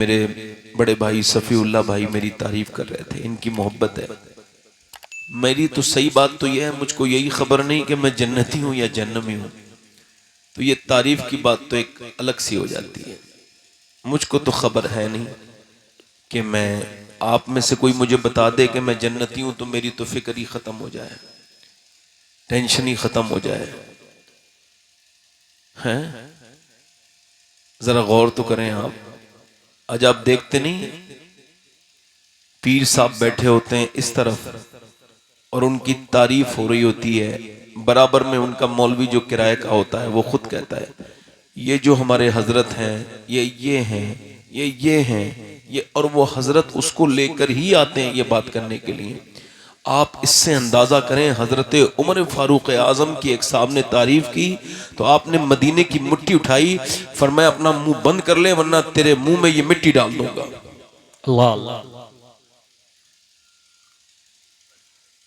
मेरे बड़े भाई सफ़ीउल्लाह भाई मेरी तारीफ कर रहे थे, इनकी मोहब्बत है। मेरी तो सही बात तो यह है, मुझको यही खबर नहीं कि मैं जन्नती हूँ या जहन्नमी हूँ, तो ये तारीफ की बात तो एक अलग सी हो जाती है। मुझको तो खबर है नहीं कि मैं, आप में से कोई मुझे बता दे कि मैं जन्नती हूँ तो मेरी तो फिक्र ही ख़त्म हो जाए, टेंशन ही ख़त्म हो जाए। हैं, ज़रा गौर तो करें आप। आज आप देखते नहीं, पीर साहब बैठे होते हैं इस तरफ और उनकी तारीफ हो रही होती है, बराबर में उनका मौलवी जो किराए का होता है वो खुद कहता है ये जो हमारे हजरत हैं ये हैं ये हैं ये, और वो हजरत उसको लेकर ही आते हैं ये बात करने के लिए। आप इससे अंदाजा करें, हजरत उमर फारूक आजम की एक साहब ने तारीफ की तो आपने मदीने की मिट्टी उठाई, फरमाया अपना मुंह बंद कर ले वरना तेरे मुंह में ये मिट्टी डाल दूंगा। अल्लाह अल्लाह।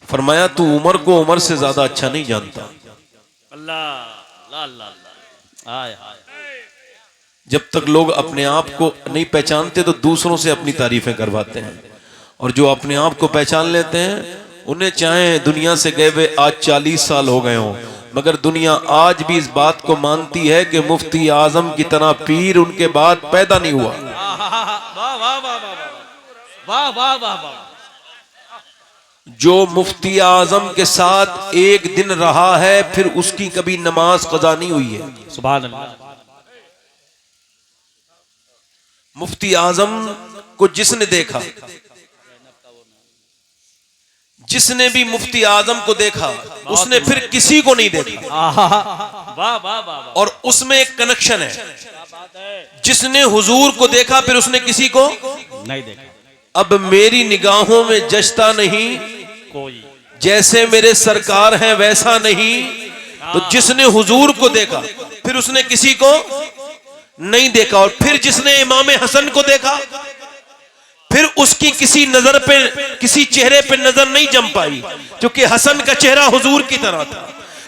फरमाया तू उमर को उमर से ज्यादा अच्छा नहीं जानता। अल्लाह अल्लाह। आय हाय। जब तक लोग अपने आप को नहीं पहचानते तो दूसरों से अपनी तारीफें करवाते हैं, और जो अपने आप को पहचान लेते हैं उन्हें चाहे दुनिया से गए हुए आज 40 साल हो गए हों, मगर दुनिया आज भी इस बात को मानती है कि मुफ्ती आजम की तरह पीर उनके बाद पैदा नहीं हुआ। वाह वाह वाह वाह वाह वाह वाह। जो मुफ्ती आजम के साथ एक दिन रहा है फिर उसकी कभी नमाज कज़ा नहीं हुई है। सुभान अल्लाह। मुफ्ती आजम को जिसने देखा, जिसने भी मुफ्ती आजम को देखा उसने फिर किसी को नहीं देखा। वाह वाह वाह। और उसमें एक कनेक्शन है, जिसने हुजूर को देखा फिर उसने किसी को नहीं देखा। अब मेरी निगाहों में जचता नहीं कोई, जैसे मेरे सरकार हैं वैसा नहीं, तो जिसने हुजूर को देखा फिर उसने किसी को नहीं देखा, और फिर जिसने इमाम हसन को देखा फिर उसकी किसी नजर पे, किसी चेहरे पे नजर नहीं जम पाई, क्योंकि हसन का चेहरा हुजूर की तरह था,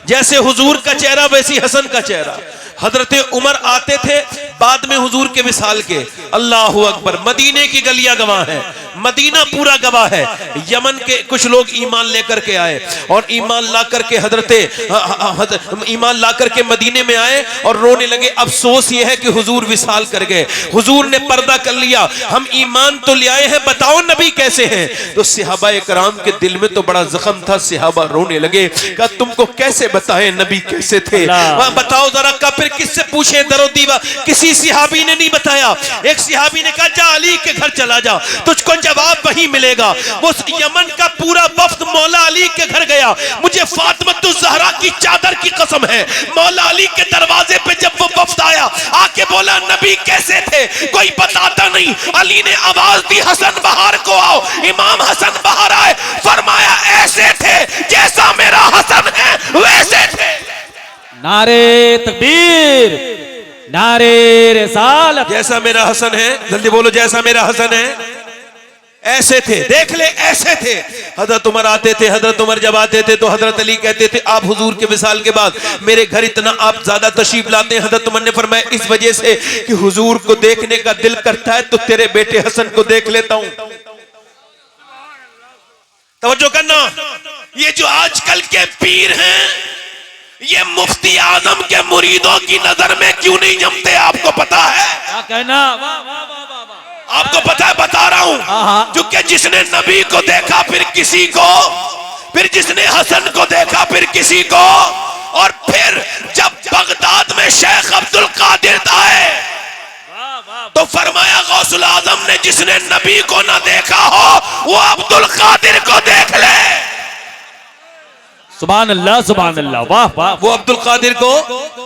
जैसे हुजूर का चेहरा वैसी हसन का चेहरा। हजरत उमर आते थे बाद में हुजूर के विसाल के। अल्लाह अकबर। मदीने की गलियां गवाह है, मदीना पूरा गवाह है। यमन के कुछ लोग ईमान लेकर के आए और ईमान ला करके ईमान ला करके मदीने में आए और रोने लगे। अफसोस ये है कि हुजूर विसाल कर गए, हुजूर ने पर्दा कर लिया, हम ईमान तो ले आए हैं, बताओ नबी कैसे हैं। तो सहाबा कराम के दिल में तो बड़ा जख्म था, सहाबा रोने लगे, कहा तुमको कैसे बताएं नबी कैसे थे, बताओ जरा। का फिर किससे पूछे दरो दीवा, किसी सहाबी ने नहीं बताया। एक सहाबी ने कहा जा अली के घर चला जा, तुझको जवाब वहीं मिलेगा। वो यमन का पूरा वफ्द मौला अली के घर गया। मुझे फातिमा ज़हरा की चादर की कसम है, मौला अली के दरवाजे पे जब वो वफ्द आया आके बोला नबी कैसे थे, कोई बताता नहीं। अली ने आवाज दी हसन बाहर को आओ। इमाम हसन बाहर आए, फरमाया ऐसे थे जैसा मेरा हसन है वैसे थे। नारे तकबीर, नारे रिसालत। जैसा मेरा हसन है, जल्दी बोलो, जैसा मेरा हसन है ऐसे थे। देख ले ऐसे थे। हजरत उमर आते थे, हजरत उमर जब आते थे तो हजरत अली कहते थे आप हुजूर के विसाल के बाद मेरे घर इतना आप ज्यादा तशरीफ लाते हैं। हजरत उमर ने फरमाया इस वजह से कि हुजूर को देखने का दिल करता है तो तेरे बेटे हसन को देख लेता हूं। तवज्जो करना, ये जो आजकल के पीर हैं ये मुफ्ती आजम के मुरीदों की नजर में क्यों नहीं जमते, आपको पता है? क्या कहना? वाह वाह वाह वाह। आपको पता है, बता रहा हूं, क्योंकि जिसने नबी को देखा फिर किसी को, फिर जिसने हसन को देखा फिर किसी को, और फिर जब बगदाद में शेख अब्दुल कादिर आए तो फरमाया गौसुल आजम ने जिसने नबी को ना देखा हो वो अब्दुल कादिर को देख ले। सुभान अल्लाह सुभान अल्लाह। वाह वाह। वो अब्दुल कादिर को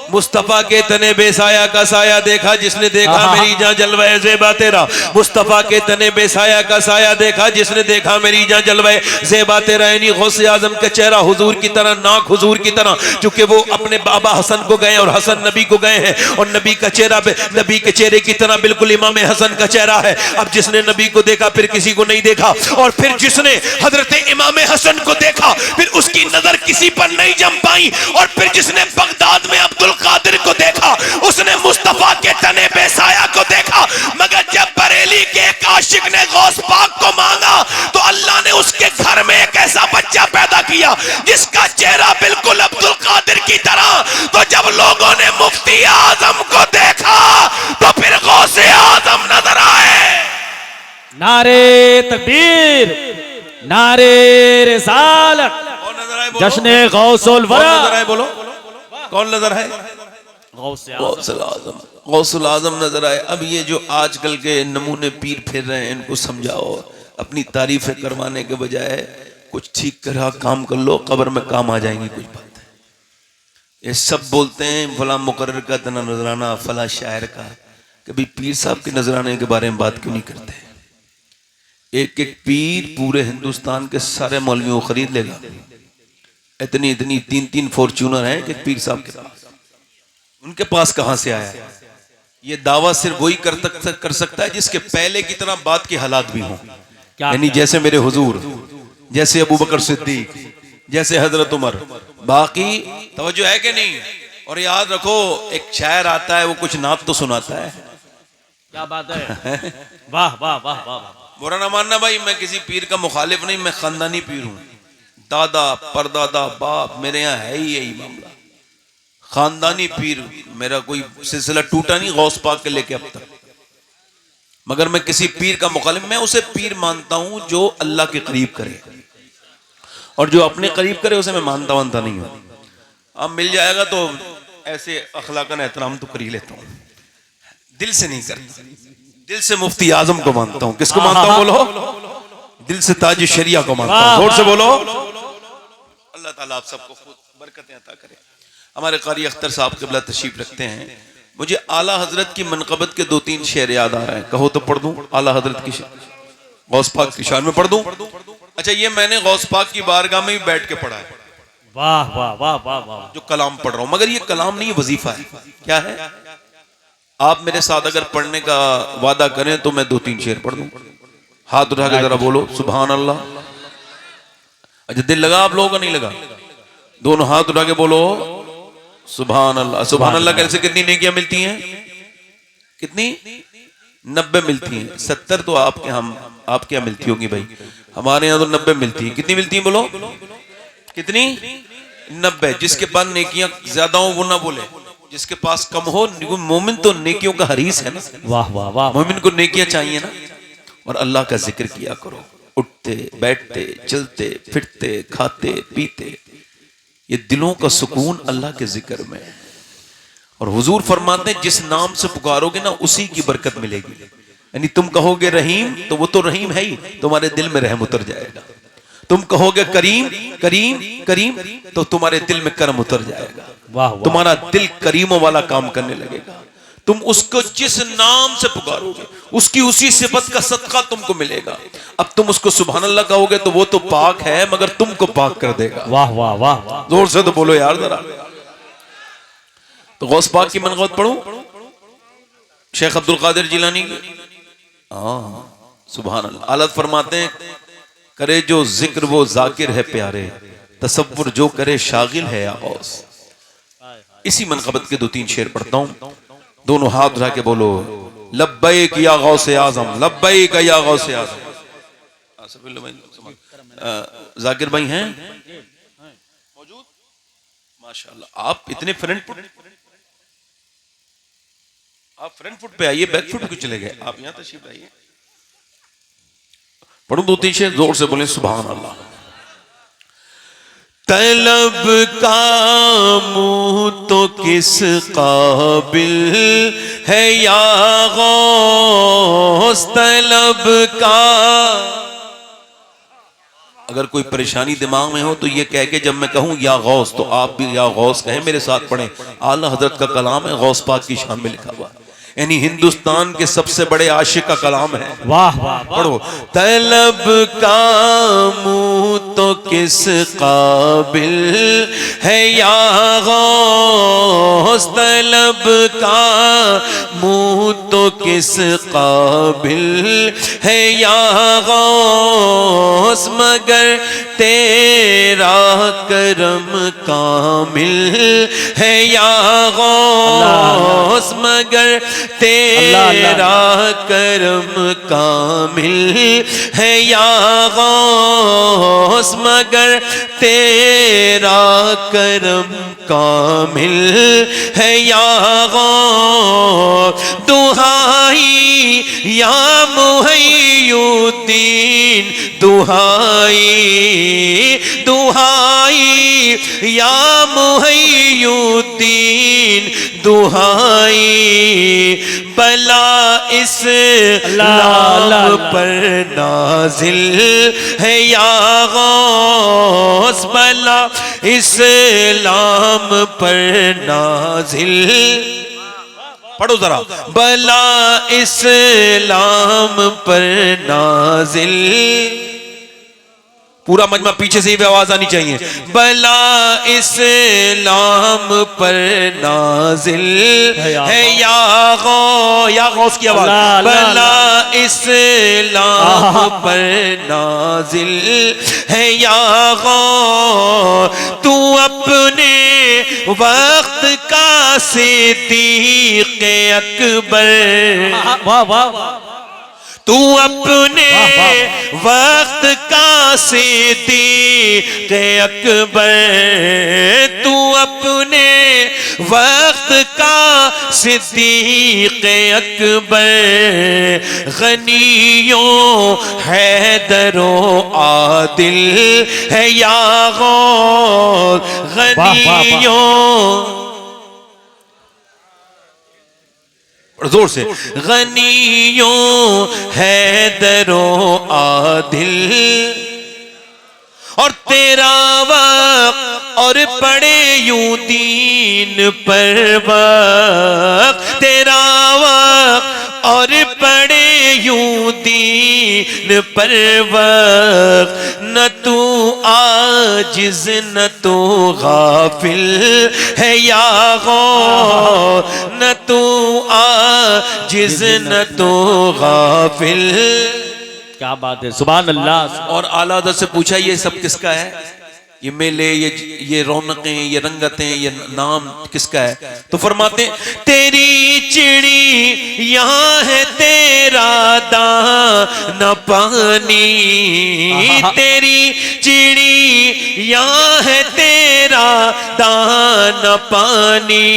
मुस्तफा के तने बेसाया का साया देखा, जिसने देखा मेरी जान जलवाए ज़ेबा तेरा। मुस्तफा के तने बेसाया का साया देखा, जिसने देखा मेरी जान जलवाए ज़ेबा तेरा। यानी गौसे आजम का चेहरा हुजूर की तरह, नाक हुजूर की तरह, क्योंकि वो अपने बाबा हसन को गए और हसन नबी को गए हैं, और नबी का चेहरा नबी के चेहरे की तरह बिल्कुल इमाम हसन का चेहरा है। अब जिसने नबी को देखा फिर किसी को नहीं देखा, और फिर जिसने हजरत इमाम हसन को देखा फिर उसकी नजर किसी पर नहीं जम पाई। और फिर जिसने बगदाद में अब्दुल कादिर को देखा, उसने मुस्तफा के तने बेसाया को देखा। मगर जब बरेली के एक आशिक ने गौस पाक को मांगा तो अल्लाह ने उसके घर में एक ऐसा बच्चा पैदा किया जिसका चेहरा बिल्कुल अब्दुल कादिर की तरह। तो जब लोगों ने मुफ्ती आजम को देखा तो फिर गौसे आजम नजर आए। नारे तकबीर, नारे रिसालत, कौन नजर आए? जश्ने गौसुल कौन वरा। नजर आए? बोलो कौन नजर आए? गौसे गौसुल आजम, गौसुल आजम नजर आए। अब ये जो आजकल के नमूने पीर फिर रहे हैं, इनको समझाओ। अपनी तारीफें करवाने के बजाय कुछ ठीक करा काम कर लो, कब्र में काम आ जाएंगी कुछ बात। ये सब बोलते हैं फला मुकर्रर का तना नजराना, फला शायर का। कभी पीर साहब के नजराने के बारे में बात क्यों नहीं करते? एक एक पीर पूरे हिंदुस्तान के सारे मौलवियों को खरीद लेगा। इतनी इतनी 3-3 फॉर्च्यूनर हैं कि पीर साहब के पास। उनके पास कहां से आया? ये दावा सिर्फ वही कर सकता है जिसके पहले की तरह बात के हालात भी हों। यानी जैसे मेरे हुजूर, जैसे अबू बकर सिद्दीक, जैसे हजरत उमर। बाकी तवज्जो है कि नहीं? और याद रखो, एक शायर आता है, वो कुछ नात तो सुनाता है। क्या बात है? वाह वाह वाह वाह। बुरा ना मानना भाई, मैं किसी पीर का मुखालिफ नहीं, मैं खानदानी पीर हूं। दादा परदादा बाप मेरे यहाँ है ही यही मामला, खानदानी पीर। मेरा कोई सिलसिला टूटा नहीं गौस पाक के लेके अब तक। मगर मैं किसी पीर का मुखालिफ, मैं उसे पीर मानता हूं जो अल्लाह के करीब करे, और जो अपने करीब करे उसे मैं मानता नहीं हूं। अब मिल जाएगा तो ऐसे अखलाकन एहतराम तो कर ही लेता हूं, दिल से नहीं करता। दिल से मुफ्ती आजम को मानता हूं। किसको मानता हूं? बोलो। दिल से ताज शरिया को मानता हूं। जोर से बोलो। अल्लाह ताला आप सबको खुद बरकतें अता करे। हमारे कारी अख्तर साहब क़िबला तशरीफ रखते हैं। मुझे आला हजरत की मनक़बत के 2-3 शेर याद आ रहे हैं। कहो तो पढ़ दूं? आला हजरत की गौस पाक की शान में पढ़ दूं? अच्छा, ये मैंने गौस पाक की बारगाह में भी बैठ के पढ़ा है। वाह वाह वाह वाह वाह। जो कलाम पढ़ रहा हूं, मगर ये कलाम नहीं, वजीफा है। क्या है? आप मेरे साथ अगर पढ़ने का वादा करें तो मैं 2-3 शेर पढ़ दूं। हाथ उठा के जरा बोलो सुभान अल्लाह। अच्छा, दिल लगा आप लोगों का? नहीं लगा? दोनों हाथ उठा के बोलो सुभान अल्लाह। सुभान अल्लाह कैसे? कितनी नेकियां मिलती हैं? कितनी? 90 मिलती हैं। 70 तो आपके यहाँ मिलती होंगी भाई, हमारे यहाँ तो 90 मिलती है। कितनी मिलती है? बोलो कितनी? 90। जिसके पास नेकियां ज्यादा हो वो ना बोले, जिसके पास कम हो। मोमिन तो नेकियों का हरीस है ना। वाह वाह वाह। मोमिन को नेकियां चाहिए ना। और अल्लाह का जिक्र किया करो, उठते बैठते चलते फिरते खाते पीते। ये दिलों का सुकून अल्लाह के जिक्र में। और हुजूर फरमाते हैं जिस नाम से पुकारोगे ना उसी की बरकत मिलेगी। यानी तुम कहोगे रहीम तो वो तो रहीम है ही, तुम्हारे दिल में रहम उतर जाएगा। तुम कहोगे करीम करीम करीम तो तुम्हारे दिल में करम उतर जाएगा। वाह वाह। तुम्हारा दिल करीमों वाला काम करने लगेगा। तुम उसको जिस नाम से पुकारोगे उसकी उसी सिफत का सदका तुमको मिलेगा। अब तुम उसको सुभान अल्लाह कहोगे तो वो तो पाक है मगर तुमको पाक कर देगा। वाह वाह वाह वाह। जोर से तो बोलो यार जरा। तो गौस पाक की मनक़बत पढ़ूं? शेख अब्दुल कादिर जिलानी की। सुभान अल्लाह। आलत फरमाते हैं करे जो जिक्र वो जाकिर है प्यारे, तसव्वुर जो करे शागिल है या गौस। इसी मनक़बत के 2-3 शेर पढ़ता हूं। दोनों हाथ उठा के बोलो लब्बैक या गौसे आजम, लब्बैक या गौसे आजम। जाकिर भाई हैं मौजूद? माशाअल्लाह। आप इतने फ्रंट फुट, आप फ्रंट फुट पे आइए, बैक फुट क्यों चले गए? आप यहां तशरीफ लाइए। पढ़ूं 2-3 शेर? जोर से बोले सुभान अल्लाह। तलब का मुंह तो किस काबिल है या गौस, तलब का। अगर कोई परेशानी दिमाग में हो तो ये कह के जब मैं कहूं या गौस तो आप भी या गौस कहें, मेरे साथ पढ़ें। आला हजरत का कलाम है, गौस पाक की शान में लिखा हुआ, यानी हिंदुस्तान के सबसे बड़े आशिक का कलाम है। वाह वाह। पढ़ो तलब का मुंह तो किस काबिल है या गौस, तलब का मुंह तो किस काबिल है या गौस, मगर तेरा करम कामिल है या गौस, मगर तेरा करम कामिल है या गौस, मगर तेरा करम कामिल है या गौस। दुहाई या मुहय्युद्दीन, दुहाई दुहाई या मुहय्युद्दीन, दुहाई बला इस्लाम पर नाजिल है या गौस, बला इस्लाम पर नाजिल। पढ़ो जरा, बला इस्लाम पर नाजिल। पूरा मजमा पीछे से ही आवाज आनी चाहिए। बला इस्लाम पर नाजिल है या गौस की आवाज। बला इस्लाम पर नाजिल है या गौस। तू अपने वक्त का सिद्दीक़ अकबर, वाह वाह वाह, तू अपने वक्त का सिद्दीक़ अकबर, तू अपने वक्त का सिद्दीक़ अकबर। गनियों हैदरो आदिल है या गौस, गनियों जोर से, गनियों हैदरो आदिल और तेरा वक्त और पड़े यूं दीन पर वक्त, तेरा वक्त और पड़े यूं दीन पर वक्त। न तू आजिज न तू गाफिल है या गौस, न तू आजिज न तू गाफिल। क्या बात है, सुभान अल्लाह। और आला हज़रत से पूछा ये सब किसका है, ये मेले, ये रौनकें, ये रंगतें, ये नाम किसका है? तो फरमाते तेरी चिड़ी यहाँ है, तेरा दाना पानी, तेरी चिड़ी यहाँ है, तेरा दाना पानी,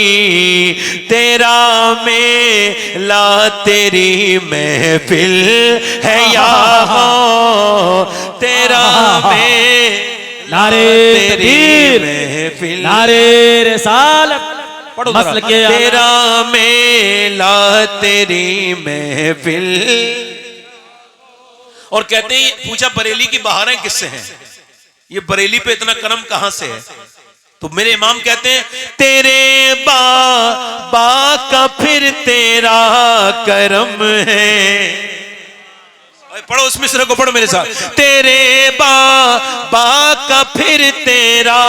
तेरा मेला तेरी महफिल है या तेरा में नारे तकबीर, नारे रिसालत, मसल के तेरा मेला तेरी महफिल। और कहते हैं, पूछा बरेली की बहारें किससे हैं, ये बरेली पे इतना करम कहां से है? तो मेरे इमाम कहते हैं तेरे बाबा का फिर तेरा करम है। पढ़ो उस मिसरे को, पढ़ो मेरे साथ। तेरे बाबा का फिर तेरा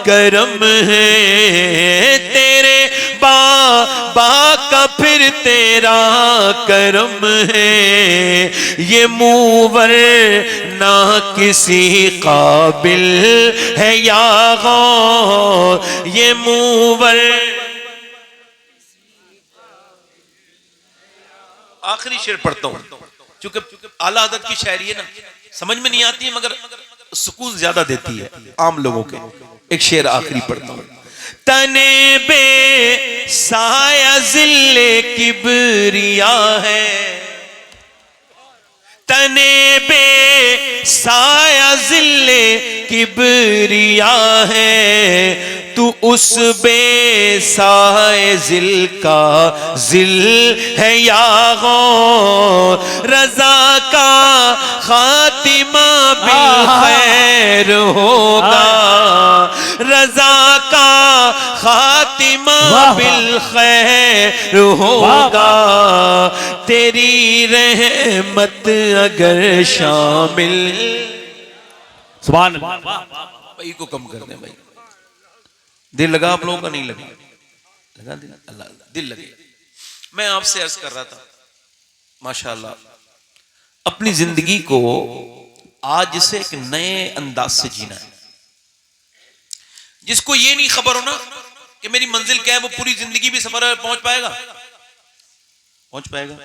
करम है, तेरे बाबा का फिर तेरा करम है। ये मूवर ना किसी काबिल है या गौस, ये मूवर। आखिरी शेर पढ़ता हूं, क्योंकि आला हज़रत की शायरी है ना, समझ में नहीं आती है मगर सुकून ज्यादा देती है आम लोगों के। एक शेर आखिरी पढ़ता हूं। तने बे साया जिल्ले किबरिया है, तने बे साया जिल्ले किबरिया है। तू उस बेसाए जिल का जिल है या गौस। रजा का खातिमा बिखैर होगा, रजा का खातिमा बिलखैर होगा। तेरी रहमत अगर शामिल। सुभान अल्लाह। भाई को कम कर दे भाई, दिल लगा आप लोगों का? नहीं लगा? लगा दिल, अल्लाह दिल लगे। मैं आपसे अर्ज कर रहा था, माशाअल्लाह अपनी जिंदगी को आज इसे एक नए अंदाज से जीना है। जिसको ये नहीं खबर हो ना कि मेरी मंजिल क्या है, वो पूरी जिंदगी भी सफर पहुंच पाएगा? पहुंच पाएगा?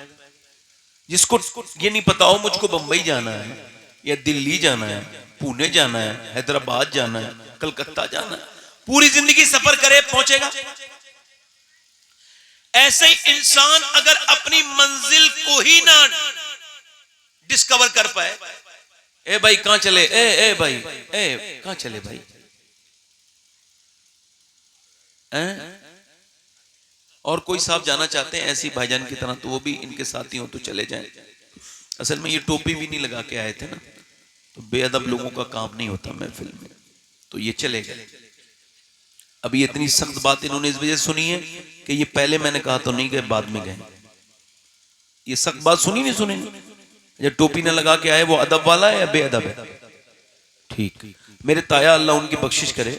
जिसको ये नहीं पता हो मुझको बंबई जाना है या दिल्ली जाना है, पुणे जाना है, हैदराबाद जाना है, कलकत्ता जाना है, पूरी जिंदगी सफर करे, पहुंचेगा? ऐसे ही इंसान अगर अपनी मंजिल को ही ना डिस्कवर कर पाए, ए भाई कहां चले, ए भाई, ए कहां चले भाई, और कोई साहब जाना चाहते हैं ऐसी भाईजान की तरह, तो वो भी इनके साथी हो तो चले जाएं। असल में ये टोपी भी नहीं लगा के आए थे ना, तो बेअदब लोगों का काम नहीं होता महफिल में, तो ये चले गए। अभी इतनी सख्त बात इन्होंने इस वजह से सुनी है कि ये पहले मैंने कहा तो नहीं गए, बाद में गए। ये सख्त बात सुनी नहीं सुनी? जब टोपी न लगा के आए वो अदब वाला है या बेअदब है? ठीक। मेरे ताया अल्लाह उनकी बख्शिश करे,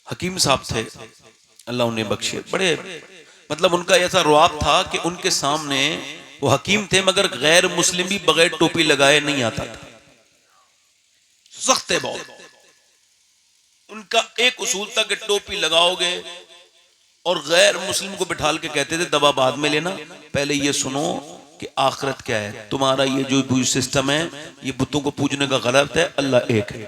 हकीम साहब थे, अल्लाह उन्हें बख्शे। बड़े मतलब उनका ऐसा रुआब था कि उनके सामने वो हकीम थे मगर गैर मुस्लिम भी बगैर टोपी लगाए नहीं आता था, सख्त है बहुत। उनका एक उसूल था कि टोपी लगाओगे, और गैर मुस्लिम को बिठाल के कहते थे दवा बाद में लेना, पहले ये सुनो कि आखिरत क्या है, तुम्हारा ये जो सिस्टम है ये बुतों को पूजने का गलत है, अल्लाह एक है।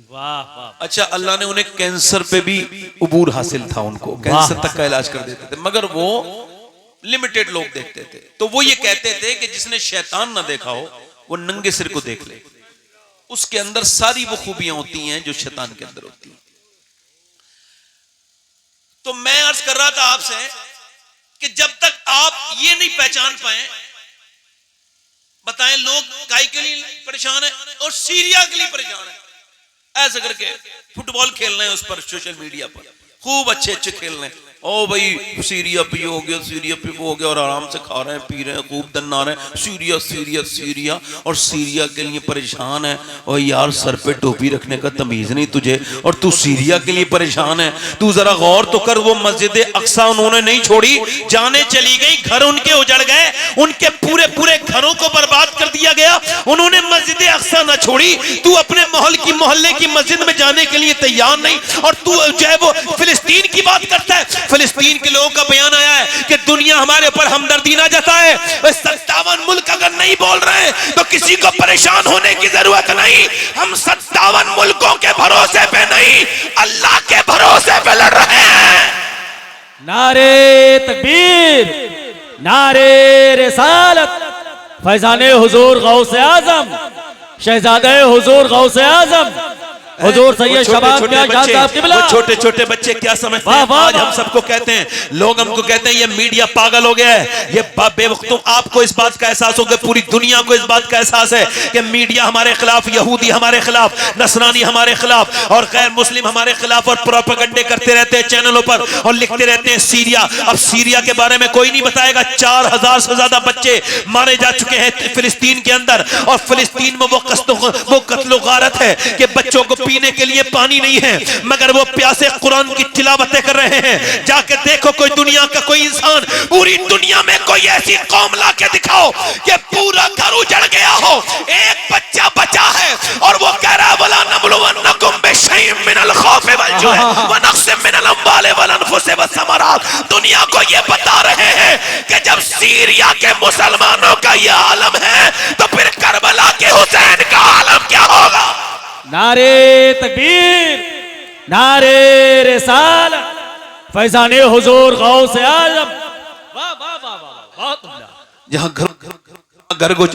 वाह वाह। अच्छा, अल्लाह ने उन्हें कैंसर पे भी उबूर हासिल था, उनको कैंसर तक का इलाज कर देते थे, मगर वो लिमिटेड लोग देखते थे। तो वो ये कहते थे कि जिसने शैतान ना देखा हो वो नंगे सिर को देख ले, उसके अंदर सारी वो खूबियां होती हैं जो शैतान के अंदर होती हैं। तो मैं अर्ज कर रहा था आपसे कि जब तक आप ये नहीं पहचान पाए, बताएं लोग काय के लिए परेशान है और सीरिया के लिए परेशान है, ऐसा करके फुटबॉल खेल रहे हैं उस पर सोशल मीडिया पर, खूब अच्छे अच्छे खेल रहे हैं, ओ भाई सीरिया पे हो गया, सीरिया पे वो हो गया, और आराम से खा रहे हैं, पी रहे हैं, खूब दन्ना रहे हैं, सीरिया सीरिया सीरिया, और सीरिया के लिए परेशान है। और यार सर पे टोपी रखने का तमीज नहीं तुझे, और तू सीरिया के लिए परेशान है? तू जरा गौर तो कर, वो मस्जिद अक्सा उन्होंने नहीं छोड़ी, जाने चली गई, घर उनके उजड़ गए, उनके पूरे पूरे घरों को बर्बाद कर दिया गया, उन्होंने मस्जिद अक्सा ना छोड़ी। तू अपने मोहल्ले की मस्जिद में जाने के लिए तैयार नहीं, और तू जो है वो फिलिस्तीन की बात करता है। फिलिस्तीन के लोगों का बयान आया है कि दुनिया हमारे ऊपर हमदर्दी ना जताए। 57 मुल्क अगर नहीं बोल रहे तो किसी को परेशान होने की जरूरत नहीं। हम 57 मुल्कों के भरोसे पे नहीं, अल्लाह के भरोसे पे लड़ रहे हैं। नारे तकबीर, नारे रिसालत, फैजाने हुजूर गौसे आजम, शहजादे हुजूर गौसे आजम, हुजूर सैयद शबाब मियां जान साहब किबला। छोटे छोटे बच्चे क्या समझते हैं? आज हम सबको कहते हैं, लोग हमको कहते हैं ये मीडिया पागल हो गया है, ये बेवकूफ। आपको इस बात का एहसास होगा, पूरी दुनिया को इस बात का एहसास है कि मीडिया हमारे खिलाफ, यहूदी हमारे खिलाफ, नसरानी हमारे खिलाफ, और गैर मुस्लिम हमारे खिलाफ, और प्रोपेगेंडे करते रहते हैं चैनलों पर, और लिखते रहते हैं सीरिया। अब सीरिया के बारे में कोई नहीं बताएगा। 4000 से ज्यादा बच्चे मारे जा चुके हैं फिलिस्तीन के अंदर, और फिलिस्तीन में वो कत्लो गारत है कि बच्चों को पीने के लिए पानी नहीं है, मगर वो प्यासे कुरान की तिलावतें कर रहे हैं। जाके देखो कोई दुनिया का कोई इंसान, पूरी दुनिया में कोई ऐसी कौम ला के दिखाओ कि पूरा घर उजड़ गया हो, एक बच्चा बचा है और वो कह रहा है वला नबलुवन्नकुम बिशैइन मिनल खौफि वल जुअ व नक्सिम मिनल अम्वालि वल अनफुसि वस्समरात। दुनिया को ये बता रहे हैं कि जब सीरिया के मुसलमानों का ये आलम है तो फिर करबला के हुसैन का आलम क्या होगा? नारे तकबीर, नारे रिसालत, फैजाने हुजूर गौसे आजम। वाह वाह वाह वाह, बहुत उम्दा। जहां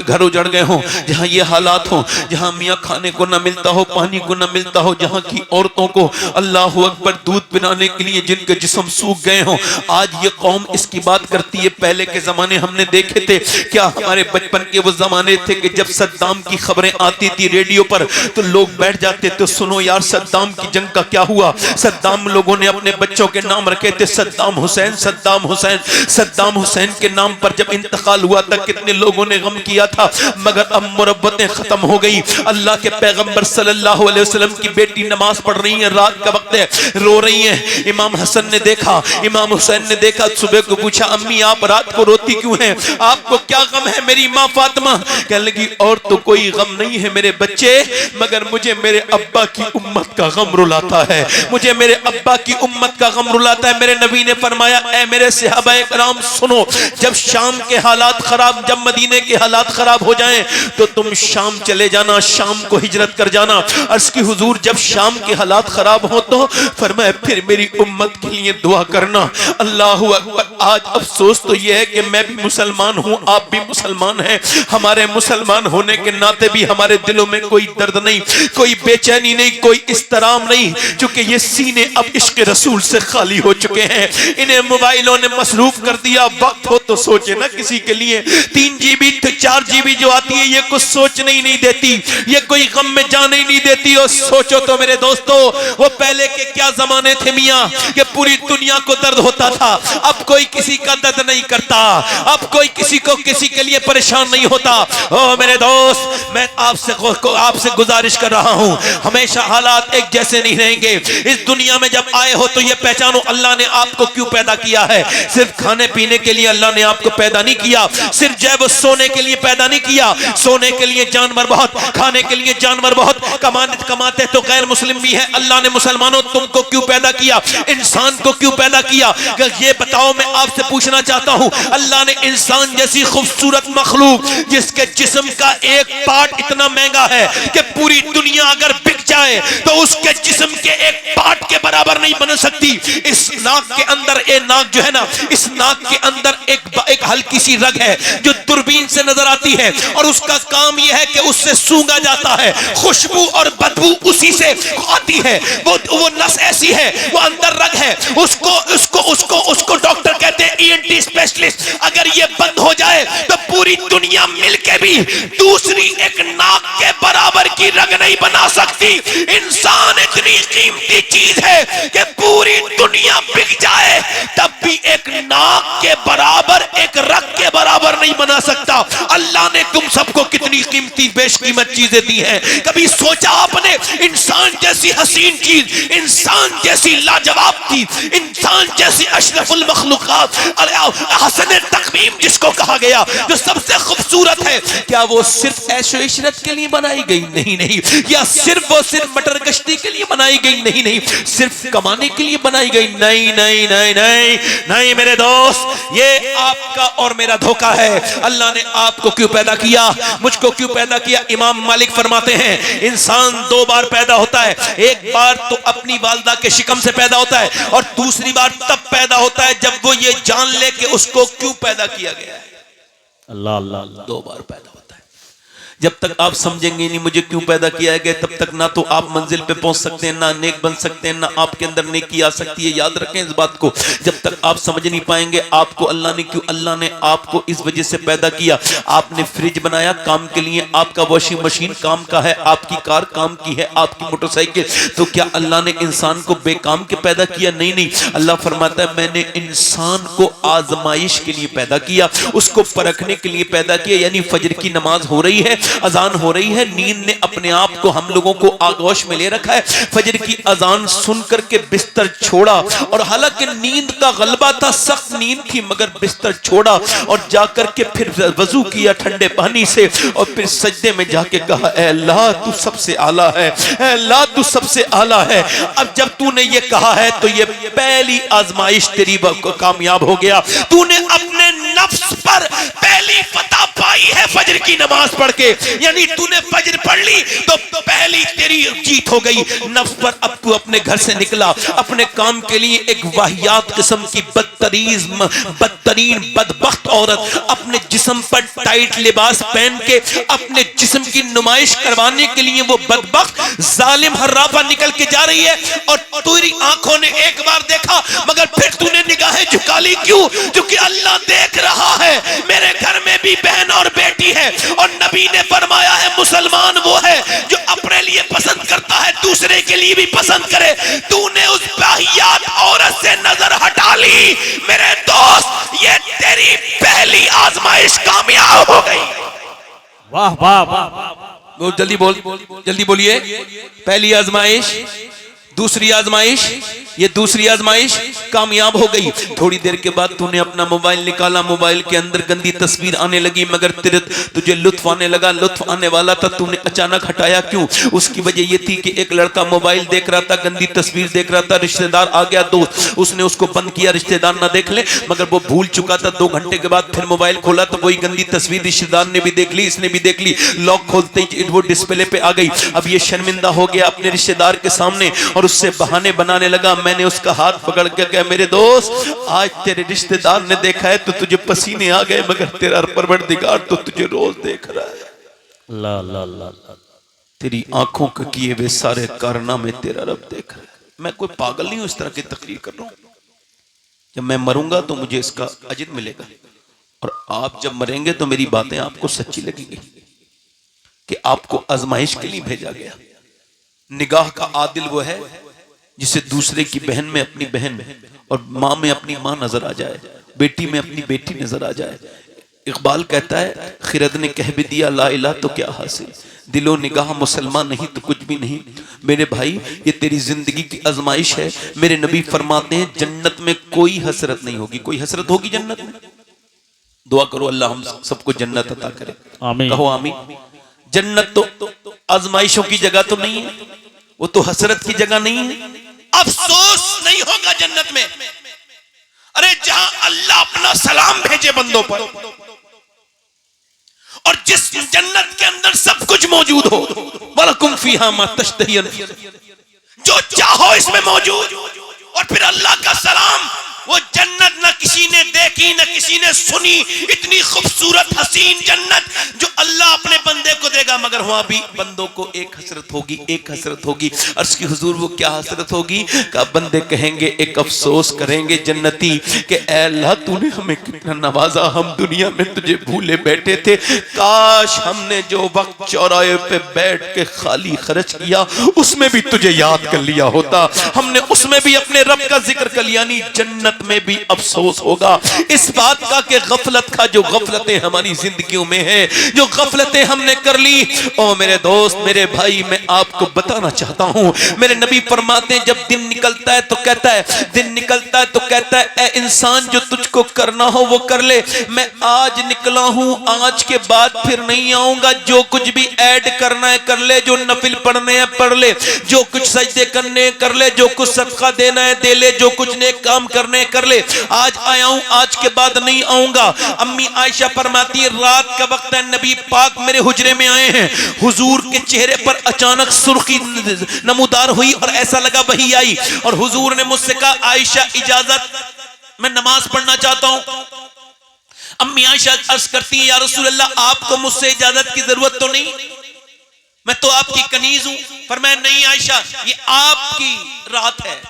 घर उजड़ गए हों, जहां ये हालात हों, जहां मियाँ खाने को ना मिलता हो, पानी को ना मिलता हो, जहां की औरतों को अल्लाह अकबर दूध पिलाने के लिए जिनके जिस्म सूख गए हों, आज ये कौम इसकी बात करती है। पहले के जमाने हमने देखे थे, क्या हमारे बचपन के वो जमाने थे कि जब सद्दाम की खबरें आती थी रेडियो पर तो लोग बैठ जाते थे, सुनो यार सद्दाम की जंग का क्या हुआ। सद्दाम लोगों ने अपने बच्चों के नाम रखे थे सद्दाम हुसैन, सद्दाम हुसैन। सद्दाम हुसैन के नाम पर जब इंतकाल हुआ था कितने लोगों ने गम किया था, मगर अब मुरब्बतें खत्म हो गई। अल्लाह के पैगंबर सल्लल्लाहु अलैहि वसल्लम की बेटी नमाज पढ़ रही है, रात का वक्त है, रो रही है। इमाम हसन ने देखा, इमाम हुसैन ने देखा, सुबह को पूछा अम्मी आप रात को रोती क्यों हैं, आपको क्या गम है? मेरी माँ फातिमा कहने लगी और तो कोई गम नहीं है मेरे बच्चे, मगर मुझे मेरे अब्बा की उम्मत का गम रुलाता है, मुझे मेरे अब्बा की उम्मत का गम रुलाता है। मेरे नबी ने फरमाया ऐ मेरे सहाबाए कराम सुनो, जब शाम के हालात खराब, जब मदीने के हालात खराब हो जाएं तो तुम शाम चले जाना, शाम को हिजरत कर जाना। अर्ज की हुजूर जब शाम के हालात खराब हो तो फरमाया फिर मेरी उम्मत के लिए दुआ करना। अल्लाहु अकबर। आज अफसोस तो यह है कि मैं भी मुसलमान हूं, आप भी मुसलमान हैं, हमारे मुसलमान होने के नाते भी हमारे दिलों में कोई दर्द नहीं, कोई बेचैनी नहीं, कोई इस्तराम नहीं, क्योंकि ये सीने अब इश्क रसूल से खाली हो चुके हैं। इन्हें मोबाइलों ने मसरूफ कर दिया। वक्त हो तो सोचे ना किसी के लिए 3 GB 4 GB जो आती है ये कुछ सोचने ही नहीं देती, ये कोई गम में जाने ही नहीं देती। और सोचो तो मेरे दोस्तों वो पहले के क्या जमाने थे मियाँ, कि पूरी दुनिया को दर्द होता था, अब कोई किसी का दर्द नहीं करता, अब कोई किसी के लिए परेशान नहीं होता। ओ मेरे दोस्त मैं आपसे गुजारिश कर रहा हूं, हमेशा हालात एक जैसे नहीं रहेंगे। इस दुनिया में जब आए हो तो ये पहचानो अल्लाह ने आपको क्यों पैदा किया है। सिर्फ खाने पीने के लिए अल्लाह ने आपको पैदा नहीं किया, सिर्फ जो है वो सोने के लिए पैदा नहीं किया। सोने के लिए जानवर बहुत, खाने के लिए जानवर बहुत, कमाते तो गैर मुस्लिम भी है। अल्लाह ने मुसलमानों तुमको क्यों पैदा किया, इंसान को क्यों पैदा किया? ये बताओ, मैं आपसे पूछना चाहता हूं। अल्लाह ने इंसान जैसी खूबसूरत मखलूक, जिसके जिस्म का एक पार्ट इतना महंगा है कि पूरी दुनिया अगर बिक जाए तो उसके जिस्म के एक पार्ट के बराबर नहीं बन सकती। इस नाक के अंदर, ये नाक जो है ना, इस नाक के अंदर एक हल्की सी रग है जो दूरबीन से नजर आती है, और उसका काम यह है कि उससे सूंघा जाता है, खुशबू और बदबू उसी से आती है। वो नस ऐसी है, वो अंदर रग है, उसको डॉक्टर कहते हैं ENT स्पेशलिस्ट। अगर ये बंद हो जाए तो पूरी दुनिया मिलके भी दूसरी एक नाक के बराबर की रग नहीं बना सकती। इंसान इतनी कीमती चीज है कि पूरी दुनिया बिक जाए तब भी एक नाक के बराबर, एक रग के बराबर नहीं बना सकता। अल्लाह ने तुम सबको कितनी कीमती बेशकीमत चीजें दी हैं। कभी सोचा आपने इंसान जैसी हसीन चीज, इंसान जैसी लाजवाब चीज, इंसान जैसी अशरफुल मखलूकात, हसन तकवीम जिसको कहा गया, जो सबसे खूबसूरत है, क्या वो सिर्फ ऐशो इशरत के लिए बनाई गई? नहीं। या सिर्फ मटर गश्ती के लिए बनाई गई? नहीं। सिर्फ कमाने के लिए बनाई गई? नहीं मेरे दोस्त, ये आपका और मेरा धोखा है। अल्लाह ने आपको क्यों पैदा किया, मुझको क्यों पैदा किया? इमाम मालिक फरमाते हैं इंसान 2 बार पैदा होता है। एक बार तो अपनी वालिदा के शिकम से पैदा होता है, और दूसरी बार तब पैदा होता है जब वो ये जान ले कि उसको क्यों पैदा किया गया है। अल्लाह अल्लाह, 2 बार पैदा होता है। जब तक आप समझेंगे नहीं मुझे क्यों पैदा किया गया, तब तक ना तो आप मंजिल पे पहुंच सकते हैं, ना नेक बन सकते हैं, ना आपके अंदर नेकी आ सकती है। याद रखें इस बात को। जब तक आप समझ नहीं पाएंगे आपको अल्लाह ने क्यों, अल्लाह ने आपको इस वजह से पैदा किया। आपने फ्रिज बनाया काम के लिए, आपका वॉशिंग मशीन काम का है, आपकी कार काम की है, आपकी मोटरसाइकिल, तो क्या अल्लाह ने इंसान को बेकाम के पैदा किया? नहीं। अल्लाह फरमाता है मैंने इंसान को आजमाइश के लिए पैदा किया, उसको परखने के लिए पैदा किया। यानी फजर की नमाज हो रही है, अजान हो रही है, नींद ने अपने आप को हम लोगों को आगोश में ले रखा है। फजर की अजान सुन करके बिस्तर छोड़ा, और हालांकि नींद का गलबा था, सख्त नींद थी, मगर बिस्तर छोड़ा और जाकर के फिर वजू किया ठंडे पानी से, और फिर सजदे में जाके कहा ऐ अल्लाह तू सबसे आला है, ऐ अल्लाह तू सबसे आला है। अब जब तूने ये कहा है तो ये पहली आजमाइश तेरी कामयाब हो गया। तूने अपने नफ्स पर पहली फतह पाई है फजर की नमाज पढ़ के। यानी तूने फजर पढ़ ली तो पहली तेरी जीत हो गई नफ्स पर। अब तू अपने घर से निकला अपने काम के लिए, एक वाहियात किस्म की बदतरीन बदबख्त औरत अपने जिस्म पर टाइट लिबास पहन के अपने जिस्म की नुमाइश करवाने के लिए वो बदबख्त जालिम हर्राफा निकल के जा रही है, और तेरी आंखों ने एक बार देखा मगर फिर तूने निगाहें झुका ली। क्यों? क्योंकि अल्लाह देख रहा है मेरे घर में भी बहन और बेटी है, और नबी ने फरमाया है मुसलमान वो है जो अपने लिए पसंद करता है दूसरे के लिए भी पसंद करे। तूने उस वाहियात औरत उससे नजर हटा ली, मेरे दोस्त ये तेरी पहली आजमाइश कामयाब हो गई। वाह वाह वाह वाह। वो जल्दी बोलिए। पहली आजमाइश, दूसरी आजमाइश, ये दूसरी आजमाइश कामयाब हो गई। थोड़ी देर के बाद तूने अपना मोबाइल निकाला, मोबाइल के अंदर गंदी तस्वीर आने लगी, मगर तुझे लुत्फ आने लगा, लुत्फ आने वाला था, तूने अचानक हटाया क्यों? उसकी वजह ये थी कि एक लड़का मोबाइल देख रहा था, गंदी तस्वीर देख रहा था, रिश्तेदार आ गया दोस्त, उसने उसको बंद किया रिश्तेदार ना देख ले, मगर वो भूल चुका था। 2 घंटे के बाद फिर मोबाइल खोला तो वही गंदी तस्वीर रिश्तेदार ने भी देख ली, इसने भी देख ली, लॉक खोलते ही वो डिस्प्ले पे आ गई। अब ये शर्मिंदा हो गया अपने रिश्तेदार के सामने और उससे बहाने बनाने लगा। मैंने उसका हाथ पकड़ के कहा, मेरे दोस्त आज तेरे रिश्तेदार ने देखा है तो तुझे पसीने आ गए, मगर तेरा परवरदिगार तो तुझे रोज देख रहा है। ला ला ला ला। तेरी आंखों के किए हुए सारे कारनामे तेरा रब देख रहा है। मैं कोई पागल नहीं हूं इस तरह की तकरीर कर रहा हूं। जब मैं मरूंगा तो मुझे इसका अजर मिलेगा, और आप जब मरेंगे तो मेरी बातें आपको सच्ची लगेंगी कि आपको आजमाइश के लिए भेजा गया। निगाह का आदिल वो है जिसे दूसरे की बहन में अपनी बहन और माँ में अपनी माँ नजर आ जाए, बेटी में अपनी बेटी नजर आ जाए। इकबाल कहता है, खिरद ने कह भी दिया ला इला तो क्या हासिल, दिलो निगाह मुसलमान नहीं तो कुछ भी नहीं। मेरे भाई ये तेरी जिंदगी की आजमाइश है। मेरे नबी फरमाते हैं जन्नत में कोई हसरत नहीं होगी। कोई हसरत होगी जन्नत में? दुआ करो अल्लाह हम सबको जन्नत अता करे, आमीन। कहो आमीन। जन्नत तो आजमाइशों की जगह तो नहीं है, वो तो हसरत की जगह नहीं है। अफसोस नहीं होगा जन्नत में। अरे जहां अल्लाह अपना सलाम भेजे बंदों पर, और जिस जन्नत के अंदर सब कुछ मौजूद हो, वलकुम फीहा मा तश्तही, जो चाहो इसमें मौजूद, और फिर अल्लाह का सलाम, वो जन्नत ना किसी ने देखी ना किसी ने सुनी, इतनी खूबसूरत हसीन जन्नत जो अल्लाह अपने बंदे को देगा, मगर वहां भी बंदों को एक हसरत होगी, एक हसरत होगी। अर्ज़ की हुजूर वो क्या हसरत होगी? का बंदे कहेंगे, एक अफसोस करेंगे जन्नती कि ऐ अल्लाह तूने हमें कितना नवाजा, हम दुनिया में तुझे भूले बैठे थे, काश हमने जो वक्त चौराहे पे बैठ के खाली खर्च किया उसमें भी तुझे याद कर लिया होता, हमने उसमें भी अपने रब का जिक्र कर लिया। नहीं, जन्नत में भी अफसोस होगा इस बात का कि गफलत का, जो गफलतें हमारी जिंदगियों में है, जो गफलतें हमने कर ली। ओ मेरे दोस्त, मेरे भाई, मैं आपको बताना चाहता हूं, मेरे नबी फरमाते हैं जब दिन निकलता है तो कहता है, दिन निकलता है तो कहता है, ए इंसान जो तुझको करना हो वो कर ले, मैं आज निकला हूं, आज के बाद फिर नहीं आऊंगा, जो कुछ भी ऐड करना है कर ले, जो नफिल पढ़ने हैं पढ़ ले, जो कुछ सजदे करने हैं कर ले, जो कुछ सदका देना है दे ले, जो कुछ नेक काम करने कर ले, आज आया हूं, आज के बाद नहीं आऊंगा। अम्मी आयशा फरमाती है रात का वक्त है, नबी पाक मेरे हुजरे में आए हैं, हुजूर के चेहरे पर अचानक सुर्खी नमूदार हुई और ऐसा लगा वही आई, और हुजूर ने मुझसे कहा आयशा इजाजत, मैं नमाज पढ़ना चाहता हूं। अम्मी आयशा अर्ज करती है या रसूल अल्लाह आपको मुझसे इजाजत की जरूरत तो नहीं, मैं तो आपकी कनीज हूं। फरमाया नहीं आयशा, ये आपकी रात है,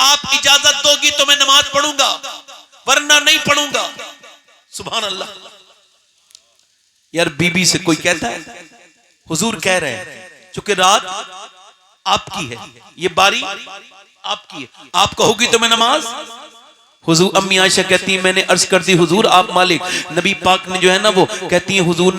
आप इजाजत दोगी तो मैं नमाज पढ़ूंगा, वरना नहीं पढ़ूंगा। सुभान अल्लाह। यार बीबी से कोई कहता है, हुजूर कह रहे हैं चूंकि रात आपकी है, ये बारी आपकी है, आप कहोगी तो मैं नमाज। हुजूर, अम्मी आयशा कहती है मैंने अर्ज कर दी हुजूर आप मालिक। नबी पाक ने जो है ना वो कहती है हुजूर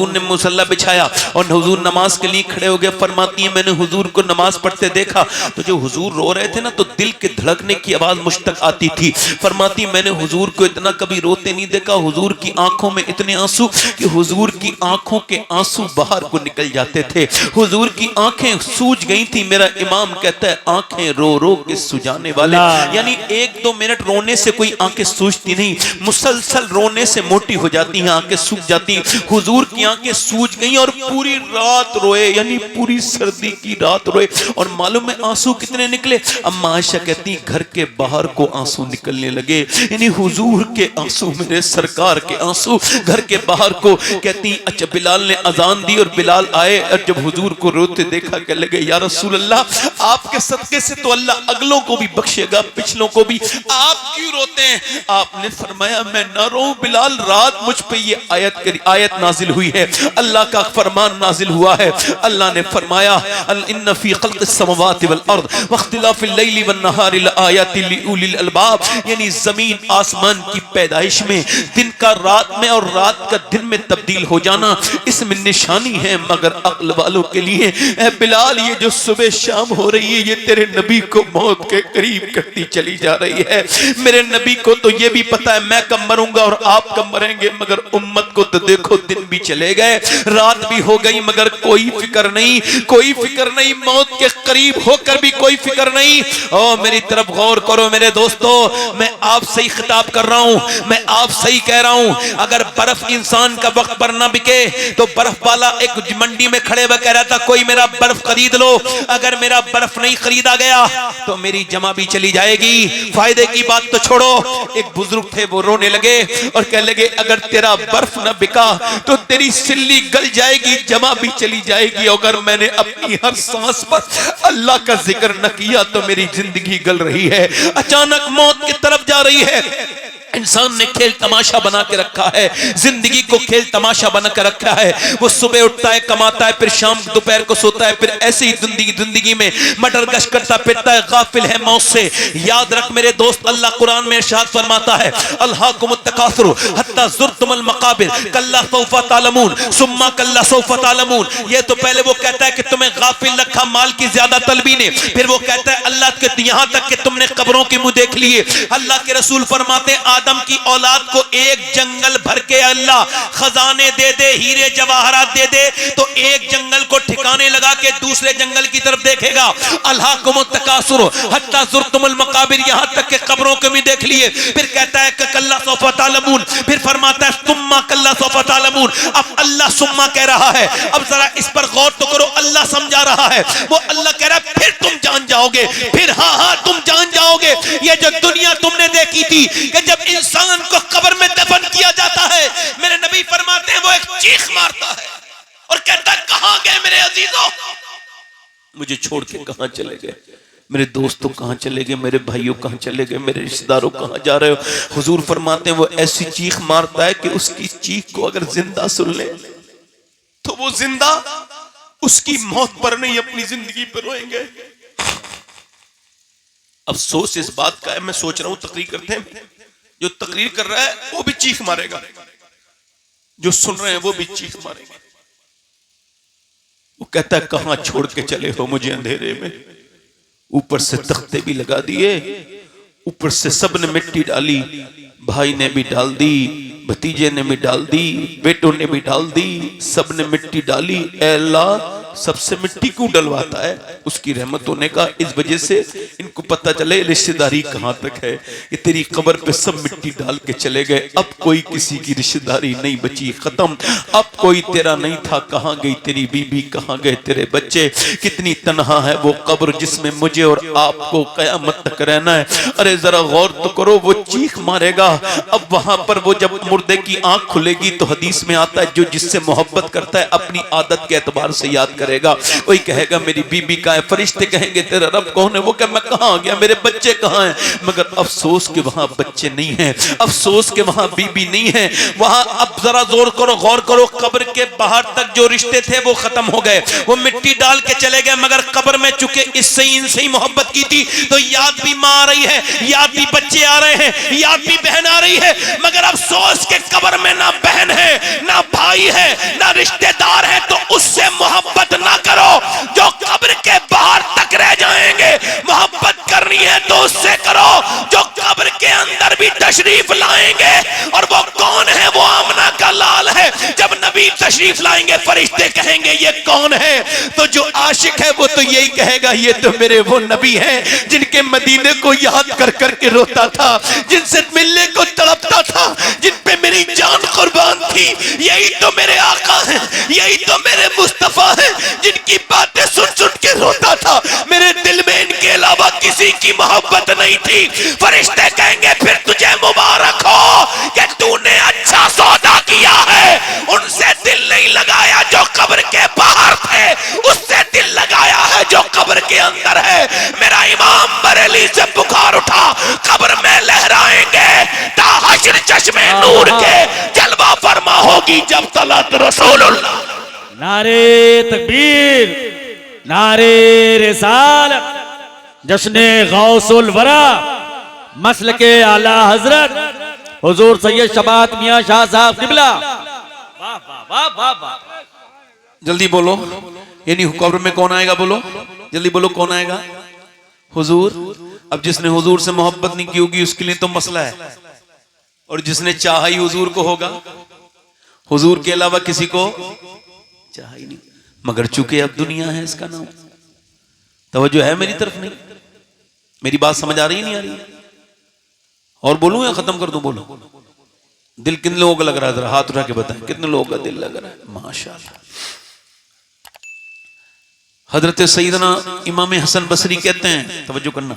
ने मुसल्ला बिछाया और हुजूर नमाज के लिए खड़े हो गए। फरमाती है मैंने हुजूर को नमाज पढ़ते देखा तो जो हुजूर रो रहे थे ना तो दिल के धड़कने की आवाज मुझ तक आती थी। फरमाती मैंने हुजूर को इतना कभी रोते नहीं देखा, हुजूर की आंखों में इतने आंसू कि हुजूर की आंखों के आंसू बाहर को निकल जाते थे, हुजूर की आंखें सूज गई थी। मेरा इमाम कहता है आंखें रो रो के सुजाने वाले, यानी 1-2 मिनट रोने से कोई आंखें सूजती नहीं, मुसलसल रोने से मोटी हो जाती हैं, आंखें सूज जाती हैं। हुजूर की आंखें सूज गई और पूरी रात रोए, यानी पूरी सर्दी की रात रोए। और मालूम है आंसू कितने निकले? अम्मा आयशा कहती घर के बाहर को आंसू निकलने लगे, यानी हुजूर के आंसू, मेरे सरकार के आंसू घर के बाहर को। कहती अच्छा बिलाल ने अजान दी और बिलाल आए और जब हुजूर को रोते देखा कहने लगे या रसूल अल्लाह आपके सदके से तो अल्लाह अगलों को भी बख्शेगा पिछलों को भी, आप क्यों रोते हैं? आपने फरमाया मैं ना रोऊं बिलाल, रात मुझ पे ये आयत नाजिल हुई है, अल्लाह का फरमान नाजिल हुआ है। अल्लाह ने फरमाया इन्ना फी खल्क़िस समावाति वल अर्द वख्तिलाफिल लैली वन नहारि लआयातिन लिउलिल अलबाब, यानी जमीन आसमान की पैदाइश में दिन का रात में और रात का दिन में तब्दील हो जाना, इसमें निशानी है मगर अक्ल वालों के लिए। ऐ बिलाल, ये जो सुबह शाम हो रही है ये तेरे नबी को मौत के करीब करती चली जा रही है। मेरे नबी को तो ये भी पता है मैं कब मरूंगा और आप कब मरेंगे, मगर उम्मत को तो देखो दिन भी चले गए, रात भी हो गई, मगर कोई फिक्र नहीं, कोई फिक्र नहीं, मौत के करीब होकर भी कोई फिक्र नहीं। ओ मेरी तरफ गौर करो मेरे दोस्तों, मैं आपसे ही खिताब कर रहा हूं, मैं आपसे ही कह रहा हूं। अगर बर्फ इंसान का वक्त पर ना बिके तो बर्फ वाला एक मंडी में खड़े हुए कह रहा था कोई मेरा बर्फ खरीद लो, अगर मेरा बर्फ नहीं खरीदा गया तो मेरी जमा भी चली जाएगी। फायदे की बात तो छोड़ो, एक बुजुर्ग थे वो रोने लगे और कहने लगे अगर तेरा बर्फ न बिका तो तेरी सिल्ली गल जाएगी, जमा भी चली जाएगी। अगर मैंने अपनी हर सांस पर अल्लाह का जिक्र न किया तो मेरी जिंदगी गल रही है, अचानक मौत की तरफ जा रही है। इंसान ने खेल तमाशा बना के रखा है, जिंदगी को खेल तमाशा बना के रखा है। वो सुबह उठता है, कमाता है, फिर शाम दोपहर को सोता है, फिर ऐसे ही जिंदगी में मटर गश करता फिरता है, गाफिल है मौत से। याद रख मेरे दोस्त, अल्लाह कुरान में इरशाद फरमाता है अल्हाकुमुत तकासुर हत्ता ज़ुरतुमुल मकाबिर कल्ला सौफा तालमून सुम्मा कल्ला सौफा तालमून। ये तो पहले वो कहता है कि तुम्हें गाफिल रखा माल की ज्यादा तलबी ने, फिर वो कहता है अल्लाह के यहाँ तक कि तुमने कब्रों के मुंह देख लिए। अल्लाह के रसूल फरमाते आदम की औलाद को एक जंगल भर के अल्लाह खजाने दे दे, हीरे जवाहरात दे दे, तो एक जंगल को ठिकाने लगा के दूसरे जंगल की तरफ देखेगा। अल्हाकुमुत तकासुर हत्ता ज़ुरतुमुल मकाबिर, यहां तक के कब्रों को भी देख लिए। फिर कहता है कल्ला सौफा तालमून, फिर फरमाता है सुम्मा कल्ला सौफा तालमून। अब अल्लाह सुम्मा कह रहा है, अब जरा इस पर गौर तो करो, अल्लाह समझा रहा है। वो अल्लाह कह रहा है फिर तुम जान जाओगे, फिर हाँ तुम जान जाओगे। ये जो दुनिया तुमने देखी थी कि जब इंसान को कब्र में दफन किया जाता है, मेरे नबी फरमाते हैं वो एक चीख मारता है और कहता है कहां गए मेरे अजीजों, मुझे छोड़ के कहां चले गए, मेरे दोस्तों कहां चले गए, मेरे भाइयों कहां चले गए, मेरे रिश्तेदारों कहां जा रहे हो। हुजूर फरमाते हैं वो ऐसी चीख मारता है कि उसकी चीख को अगर जिंदा सुन ले तो वो जिंदा उसकी मौत पर नहीं अपनी जिंदगी पर रोएंगे। अफसोस इस बात का है, मैं सोच रहा हूं तकरीर करते हैं, जो तकरीर कर रहा है वो भी चीख मारेगा, जो सुन रहे हैं वो भी चीख मारेंगे। वो कहता है कहां छोड़ के चले हो मुझे अंधेरे में, ऊपर से तख्ते भी लगा दिए, ऊपर से सबने मिट्टी डाली, भाई ने भी डाल दी, भतीजे ने भी डाल दी, बेटों ने भी डाल दी, सबने मिट्टी डाली। ऐ अल्लाह सबसे मिट्टी क्यों डलवाता है? उसकी रहमत होने का, इस वजह से इनको पता चले रिश्तेदारी कहां तक है। ये तेरी कब्र पे सब मिट्टी डाल के चले गए, अब कोई किसी की रिश्तेदारी नहीं बची, खत्म। अब कोई तेरा नहीं था, कहां गई तेरी बीबी, कहां गए तेरे बच्चे, कितनी तन्हा है वो कब्र जिसमें मुझे और आपको कयामत तक रहना है। अरे जरा गौर तो करो, वो चीख मारेगा। अब वहां पर वो जब मुर्दे की आंख खुलेगी तो हदीस में आता है जो जिससे मोहब्बत करता है अपनी आदत के एतबार से याद करेगा। कोई कहेगा मेरी बीबी कहाँ है, फरिश्ते कहेंगे तेरा रब कौन है, वो कहे मैं कहाँ आ गया, मेरे बच्चे कहाँ हैं। मगर अफसोस के वहां बच्चे नहीं हैं, अफसोस के वहां बीबी नहीं है वहां। अब जरा जोर करो, गौर करो, कब्र के बाहर तक जो रिश्ते थे वो खत्म हो गए, वो मिट्टी डाल के चले गए। मगर कब्र में चुके इससे इनसे ही मोहब्बत की थी तो याद भी मां आ रही है, याद भी बच्चे आ रहे हैं, याद भी बहन आ रही है। मगर अफसोस के कब्र में ना बहन है, ना भाई है, ना रिश्तेदार है, तो उससे मोहब्बत ना करो जो कब्र के बाहर तक रह जाएंगे। मोहब्बत करनी है तो उससे करो जो कब्र के अंदर भी तशरीफ लाएंगे। और वो कौन है? वो आमना का लाल है। जब नबी तशरीफ लाएंगे फरिश्ते कहेंगे ये कौन है, तो जो आशिक है वो तो यही कहेगा ये तो मेरे वो नबी हैं जिनके मदीने को याद कर कर के रोता था, जिनसे मिलने को तड़पता था, जिन पे मेरी जान कुर्बान थी। यही तो मेरे आका हैं, यही तो मेरे मुस्तफा हैं जिनकी बातें सुन सुन के रोता था। मेरे दिल में इनके अलावा किसी की मोहब्बत नहीं थी। फरिश्ते कहेंगे फिर तुझे मुबारक हो कि तूने अच्छा सौदा किया है। उनसे दिल नहीं लगाया जो कब्र के बाहर थे, उससे दिल लगाया है जो कब्र के अंदर है। मेरा इमाम बरेली से बुखार उठा, कब्र में लहर जब तलत रसूलुल्लाह। नारे तकबीर, नारे रिसालत, जश्ने गौसुल वरा, मसल के आला हजरत हुजूर सैयद शबात मियां शाह साहब किबला। वाह वाह वाह वाह वाह। जल्दी बोलो, यानी कब्र में कौन आएगा? बोलो जल्दी बोलो, कौन आएगा? हुजूर। अब जिसने हुजूर से मोहब्बत नहीं की होगी उसके लिए तो मसला है, और जिसने चाहा ही हुजूर को होगा। हुजूर के अलावा किसी को चाहा ही नहीं, मगर चूंकि अब दुनिया है, इसका नाम तवज्जो है मेरी तरफ नहीं? मेरी बात समझ आ रही नहीं आ रही? और बोलूं या खत्म कर दूं? बोलो, दिल कितने लोगों का लग रहा है? जरा हाथ उठा के बताएं, कितने लोगों का दिल लग रहा है? माशाअल्लाह। हजरत सैयदना इमाम हसन बसरी कहते हैं, तवज्जो करना,